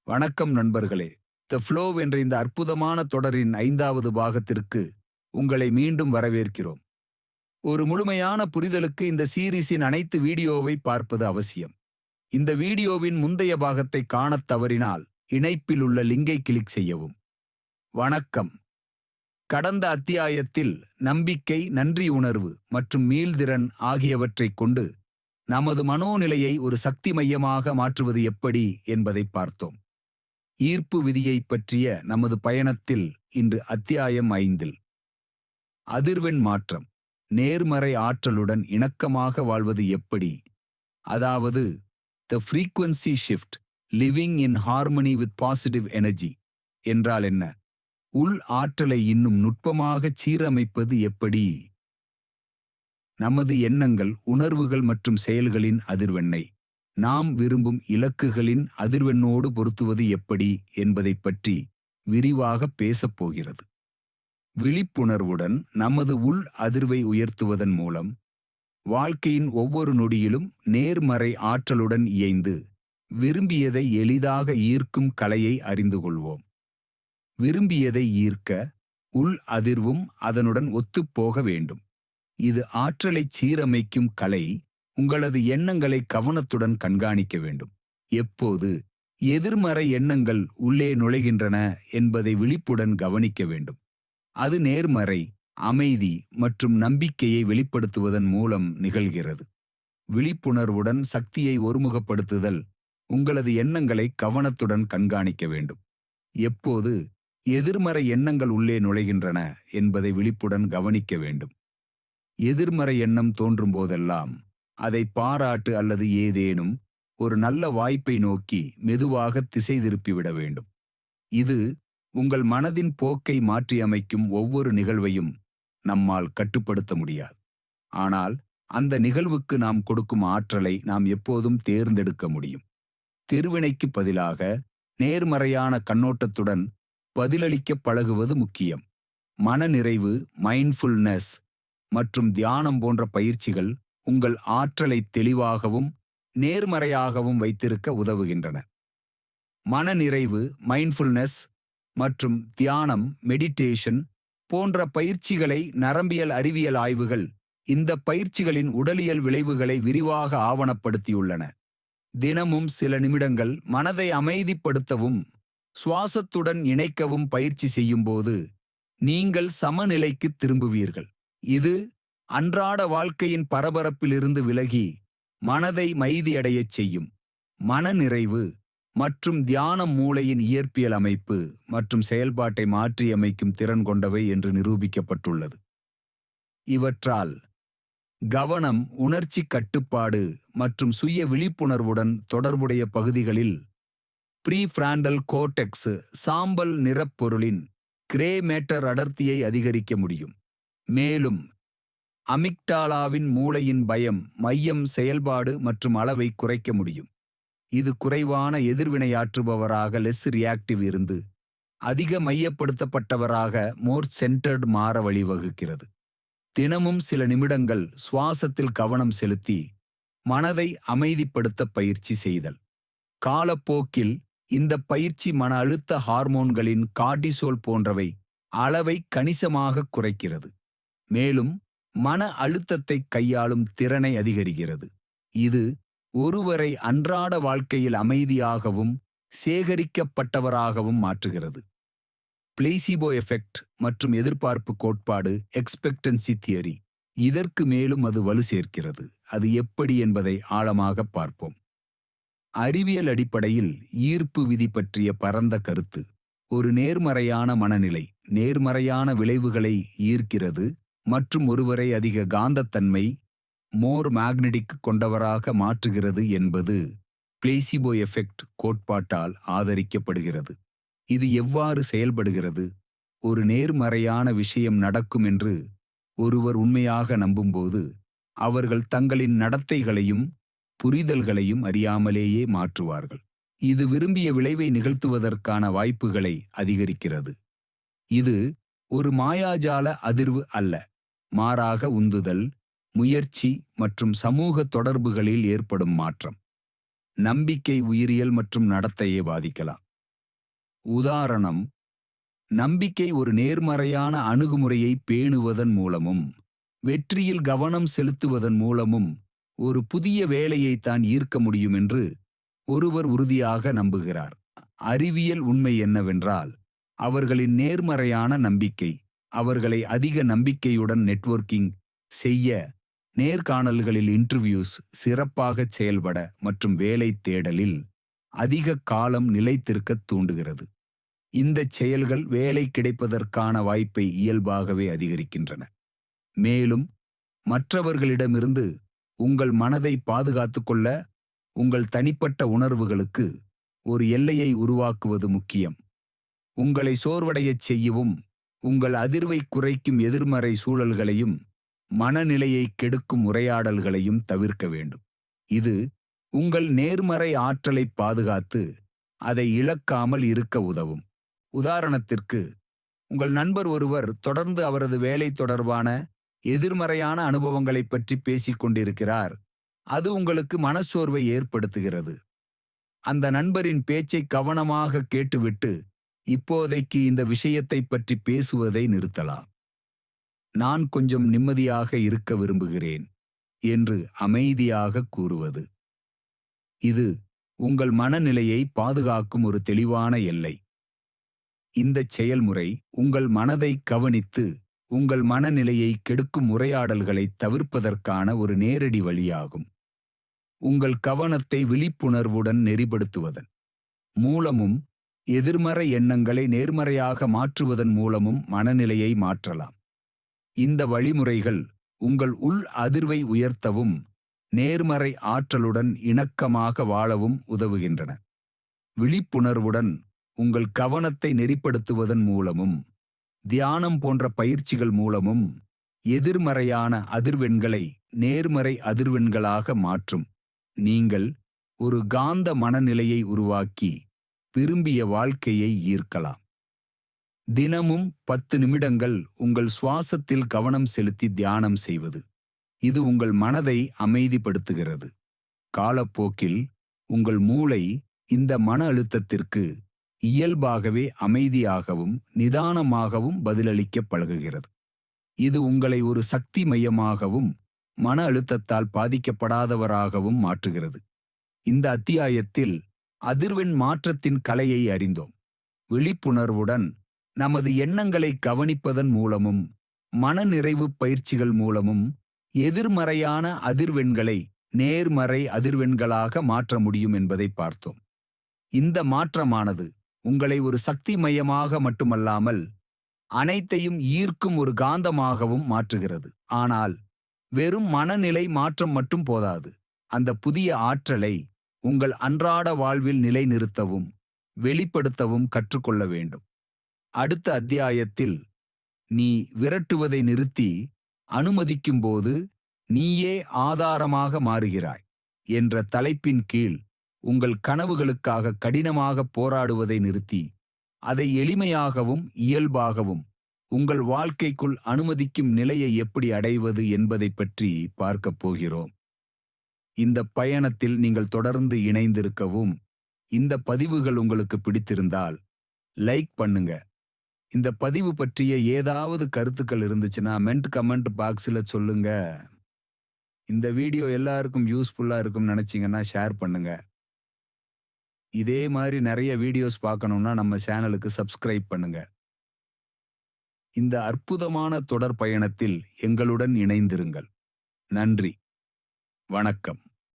வணக்கம் நண்பர்களே. The flow என்ற இந்த அற்புதமான தொடரின் 5வது பாகத்திற்கு உங்களை மீண்டும் வரவேற்கிறோம். ஒரு முழுமையான புரிதலுக்கு இந்த சீரிஸின் அனைத்து வீடியோவை பார்ப்பது அவசியம். இந்த வீடியோவின் முந்தைய பாகத்தை காணத் தவறினால் இணைப்பில் உள்ள லிங்கை கிளிக் செய்யவும். வணக்கம். கடந்த அத்தியாயத்தில் நம்பிக்கை, நன்றி உணர்வு மற்றும் மீள்திறன் ஆகியவற்றைக் கொண்டு நமது மனோநிலையை ஒரு சக்தி மையமாக மாற்றுவது எப்படி என்பதை பார்த்தோம். ஈர்ப்பு விதியைப் பற்றிய நமது பயணத்தில் இன்று அத்தியாயம் 5 அதிர்வெண் மாற்றம், நேர்மறை ஆற்றலுடன் இணக்கமாக வாழ்வது எப்படி, அதாவது the frequency shift, living in harmony with positive energy என்றால் என்ன? உள் ஆற்றலை இன்னும் நுட்பமாக சீரமைப்பது எப்படி? நமது எண்ணங்கள், உணர்வுகள் மற்றும் செயல்களின் அதிர்வெண்ணை நாம் விரும்பும் இலக்குகளின் அதிர்வெண்ணோடு பொருத்துவது எப்படி என்பதைப் பற்றி விரிவாக பேசப் போகிறது. விழிப்புணர்வுடன் நமது உள் அதிர்வை உயர்த்துவதன் மூலம் வாழ்க்கையின் ஒவ்வொரு நொடியிலும் நேர்மறை ஆற்றலுடன் இயைந்து விரும்பியதை எளிதாக ஈர்க்கும் கலையை அறிந்து கொள்வோம். விரும்பியதை ஈர்க்க உள் அதிர்வும் அதனுடன் ஒத்துப்போக வேண்டும். இது ஆற்றலைச் சீரமைக்கும் கலை. உங்களது எண்ணங்களை கவனத்துடன் கண்காணிக்க வேண்டும். எப்போது எதிர்மறை எண்ணங்கள் உள்ளே நுழைகின்றன என்பதை விழிப்புடன் கவனிக்க வேண்டும். அது நேர்மறை, அமைதி மற்றும் நம்பிக்கையை வெளிப்படுத்துவதன் மூலம் நிகழ்கிறது. விழிப்புணர்வுடன் சக்தியை ஒருமுகப்படுத்துதல். உங்களது எண்ணங்களை கவனத்துடன் கண்காணிக்க வேண்டும். எப்போது எதிர்மறை எண்ணங்கள் உள்ளே நுழைகின்றன என்பதை விழிப்புடன் கவனிக்க வேண்டும். எதிர்மறை எண்ணம் தோன்றும் போதெல்லாம் அதை பாராட்டு அல்லது ஏதேனும் ஒரு நல்ல வாய்ப்பை நோக்கி மெதுவாக திசை திருப்பிவிட வேண்டும். இது உங்கள் மனதின் போக்கை மாற்றியமைக்கும். ஒவ்வொரு நிகழ்வையும் நம்மால் கட்டுப்படுத்த முடியாது, ஆனால் அந்த நிகழ்வுக்கு நாம் கொடுக்கும் ஆற்றலை நாம் எப்போதும் தேர்ந்தெடுக்க முடியும். திருவினைக்கு பதிலாக நேர்மறையான கண்ணோட்டத்துடன் பதிலளிக்க பழகுவது முக்கியம். மனநிறைவு, மைண்ட்ஃபுல்னஸ் மற்றும் தியானம் போன்ற பயிற்சிகள் உங்கள் ஆற்றலை தெளிவாகவும் நேர்மறையாகவும் வைத்திருக்க உதவுகின்றன. மனநிறைவு, மைண்ட்ஃபுல்னஸ் மற்றும் தியானம், மெடிடேஷன் போன்ற பயிற்சிகளை நரம்பியல் அறிவியல் ஆய்வுகள் இந்த பயிற்சிகளின் உடலியல் விளைவுகளை விரிவாக ஆவணப்படுத்தியுள்ளன. தினமும் சில நிமிடங்கள் மனதை அமைதிப்படுத்தவும் சுவாசத்துடன் இணைக்கவும் பயிற்சி செய்யும்போது நீங்கள் சமநிலைக்கு திரும்புவீர்கள். இது அன்றாட வாழ்க்கையின் பரபரப்பிலிருந்து விலகி மனதை மைதியடையச் செய்யும். மனநிறைவு மற்றும் தியானம் மூளையின் இயற்பியல் அமைப்பு மற்றும் செயல்பாட்டை மாற்றியமைக்கும் திறன் கொண்டவை என்று நிரூபிக்கப்பட்டுள்ளது. இவற்றால் கவனம், உணர்ச்சி கட்டுப்பாடு மற்றும் சுய விழிப்புணர்வுடன் தொடர்புடைய பகுதிகளில் ப்ரீஃப்ராண்டல் கோர்டெக்ஸ், சாம்பல் நிறப்பொருளின் கிரே மேட்டர் அடர்த்தியை அதிகரிக்க முடியும். மேலும் அமிக்டாலாவின் மூளையின் பயம் மையம் செயல்பாடு மற்றும் அளவை குறைக்க முடியும். இது குறைவான எதிர்வினையாற்றுபவராக லெஸ் ரியாக்டிவ் இருந்து அதிக மையப்படுத்தப்பட்டவராக மோர் சென்டர்ட் மாற வழிவகுக்கிறது. தினமும் சில நிமிடங்கள் சுவாசத்தில் கவனம் செலுத்தி மனதை அமைதிப்படுத்த பயிற்சி செய்தல். காலப்போக்கில் இந்த பயிற்சி மன அழுத்த ஹார்மோன்களின் கார்டிசோல் போன்றவை அளவை கணிசமாக குறைக்கிறது. மேலும் மன அழுத்தத்தை கையாளும் திறனை அதிகரிக்கிறது. இது ஒருவரை அன்றாட வாழ்க்கையில் அமைதியாகவும் சேகரிக்கப்பட்டவராகவும் மாற்றுகிறது. பிளேசிபோ எஃபெக்ட் மற்றும் எதிர்பார்ப்பு கோட்பாடு, எக்ஸ்பெக்டன்சி தியரி, இதற்கு மேலும் அது வலு சேர்க்கிறது. அது எப்படி என்பதை ஆழமாக பார்ப்போம். அறிவியல் அடிப்படையில் ஈர்ப்பு விதி பற்றிய பரந்த கருத்து. ஒரு நேர்மறையான மனநிலை நேர்மறையான விளைவுகளை ஈர்க்கிறது மற்றும் ஒருவரை அதிக காந்தத்தன்மை, மோர் மேக்னெட்டிக் கொண்டவராக மாற்றுகிறது என்பது பிளேசிபோ எஃபெக்ட் கோட்பாட்டால் ஆதரிக்கப்படுகிறது. இது எவ்வாறு செயல்படுகிறது? ஒரு நேர்மறையான விஷயம் நடக்கும் என்று ஒருவர் உண்மையாக நம்பும்போது அவர்கள் தங்களின் நடத்தைகளையும் புரிதல்களையும் அறியாமலேயே மாற்றுவார்கள். இது விரும்பிய விளைவை நிகழ்த்துவதற்கான வாய்ப்புகளை அதிகரிக்கிறது. இது ஒரு மாயாஜால அதிர்வு அல்ல, மாறாக உந்துதல், முயற்சி மற்றும் சமூக தொடர்புகளில் ஏற்படும் மாற்றம். நம்பிக்கை உயிரியல் மற்றும் நடத்தையை பாதிக்கலாம். உதாரணம்: நம்பிக்கை ஒரு நேர்மறையான அணுகுமுறையை பேணுவதன் மூலமும் வெற்றியில் கவனம் செலுத்துவதன் மூலமும் ஒரு புதிய வேலையை தான் ஈர்க்க முடியும் என்று ஒருவர் உறுதியாக நம்புகிறார். அறிவியல் உண்மை என்னவென்றால், அவர்களின் நேர்மறையான நம்பிக்கை அவர்களை அதிக நம்பிக்கையுடன் நெட்வொர்க்கிங் செய்ய, நேர்காணல்களில் இன்டர்வியூஸ் சிறப்பாகச் செயல்பட மற்றும் வேலை தேடலில் அதிக காலம் நிலைத்திருக்கத் தூண்டுகிறது. இந்தச் செயல்கள் வேலை கிடைப்பதற்கான வாய்ப்பை இயல்பாகவே அதிகரிக்கின்றன. மேலும் மற்றவர்களிடமிருந்து உங்கள் மனதை பாதுகாத்துக் கொள்ள உங்கள் தனிப்பட்ட உணர்வுகளுக்கு ஒரு எல்லையை உருவாக்குவது முக்கியம். உங்களை சோர்வடையச் செய்யவும் உங்கள் அதிர்வை குறைக்கும் எதிர்மறை சூழல்களையும் மனநிலையை கெடுக்கும் உரையாடல்களையும் தவிர்க்க வேண்டும். இது உங்கள் நேர்மறை ஆற்றலை பாதுகாத்து அதை இழக்காமல் இருக்க உதவும். உதாரணத்திற்கு, உங்கள் நண்பர் ஒருவர் தொடர்ந்து அவரது வேலை தொடர்பான எதிர்மறையான அனுபவங்களைப் பற்றி பேசிக் கொண்டிருக்கிறார். அது உங்களுக்கு மனச்சோர்வை ஏற்படுத்துகிறது. அந்த நண்பரின் பேச்சை கவனமாக கேட்டுவிட்டு, இப்போதைக்கு இந்த விஷயத்தை பற்றி பேசுவதை நிறுத்தலாம். நான் கொஞ்சம் நிம்மதியாக இருக்க விரும்புகிறேன் என்று அமைதியாக கூறுவது. இது உங்கள் மனநிலையை பாதுகாக்கும் ஒரு தெளிவான எல்லை. இந்தச் செயல்முறை உங்கள் மனதை கவனித்து உங்கள் மனநிலையை கெடுக்கும் உரையாடல்களை தவிர்ப்பதற்கான ஒரு நேரடி வழியாகும். உங்கள் கவனத்தை விழிப்புணர்வுடன் நெறிப்படுத்துவதன் மூலமும் எதிர்மறை எண்ணங்களை நேர்மறையாக மாற்றுவதன் மூலமும் மனநிலையை மாற்றலாம். இந்த வழிமுறைகள் உங்கள் உள் அதிர்வை உயர்த்தவும் நேர்மறை ஆற்றலுடன் இணக்கமாக வாழவும் உதவுகின்றன. விழிப்புணர்வுடன் உங்கள் கவனத்தை நெறிப்படுத்துவதன் மூலமும் தியானம் போன்ற பயிற்சிகள் மூலமும் எதிர்மறையான அதிர்வெண்களை நேர்மறை அதிர்வெண்களாக மாற்றும் நீங்கள் ஒரு காந்த மனநிலையை உருவாக்கி விரும்பிய வாழ்க்கையை ஈர்க்கலாம். தினமும் 10 நிமிடங்கள் உங்கள் சுவாசத்தில் கவனம் செலுத்தி தியானம் செய்வது. இது உங்கள் மனதை அமைதிப்படுத்துகிறது. காலப்போக்கில் உங்கள் மூளை இந்த மன அழுத்தத்திற்கு இயல்பாகவே அமைதியாகவும் நிதானமாகவும் பதிலளிக்க பழகுகிறது. இது உங்களை ஒரு சக்தி மையமாகவும் மன அழுத்தத்தால் பாதிக்கப்படாதவராகவும் மாற்றுகிறது. இந்த அத்தியாயத்தில் அதிர்வெண் மாற்றத்தின் கலையை அறிந்தோம். விழிப்புணர்வுடன் நமது எண்ணங்களை கவனிப்பதன் மூலமும் மனநிறைவு பயிற்சிகள் மூலமும் எதிர்மறையான அதிர்வெண்களை நேர்மறை அதிர்வெண்களாக மாற்ற முடியும் என்பதை பார்த்தோம். இந்த மாற்றமானது உங்களை ஒரு சக்தி மையமாக மட்டுமல்லாமல் அனைத்தையும் ஈர்க்கும் ஒரு காந்தமாகவும் மாற்றுகிறது. ஆனால் வெறும் மனநிலை மாற்றம் மட்டும் போதாது. அந்த புதிய ஆற்றலை உங்கள் அன்றாட வாழ்வில் நிலைநிறுத்தவும் வெளிப்படுத்தவும் கற்றுக்கொள்ள வேண்டும். அடுத்த அத்தியாயத்தில், நீ விரட்டுவதை நிறுத்தி அனுமதிக்கும்போது நீயே ஆதாரமாக மாறுகிறாய் என்ற தலைப்பின் கீழ் உங்கள் கனவுகளுக்காக கடினமாக போராடுவதை நிறுத்தி அதை எளிமையாகவும் இயல்பாகவும் உங்கள் வாழ்க்கைக்குள் அனுமதிக்கும் நிலையை எப்படி அடைவது என்பதை பற்றி பார்க்கப் போகிறோம். இந்த பயணத்தில் நீங்கள் தொடர்ந்து இணைந்திருக்கவும், இந்த பதிவுகள் உங்களுக்கு பிடித்திருந்தால் லைக் பண்ணுங்க. இந்த பதிவு பற்றிய ஏதாவது கருத்துக்கள் இருந்துச்சுன்னா கமெண்ட் பாக்ஸில் சொல்லுங்க. இந்த வீடியோ எல்லாருக்கும் யூஸ்ஃபுல்லா இருக்கும்னு நினைச்சீங்கன்னா ஷேர் பண்ணுங்க. இதே மாதிரி நிறைய வீடியோஸ் பார்க்கணும்னா நம்ம சேனலுக்கு சப்ஸ்கிரைப் பண்ணுங்க. இந்த அற்புதமான தொடர் பயணத்தில் எங்களுடன் இணைந்திருங்கள். நன்றி. வணக்கம்.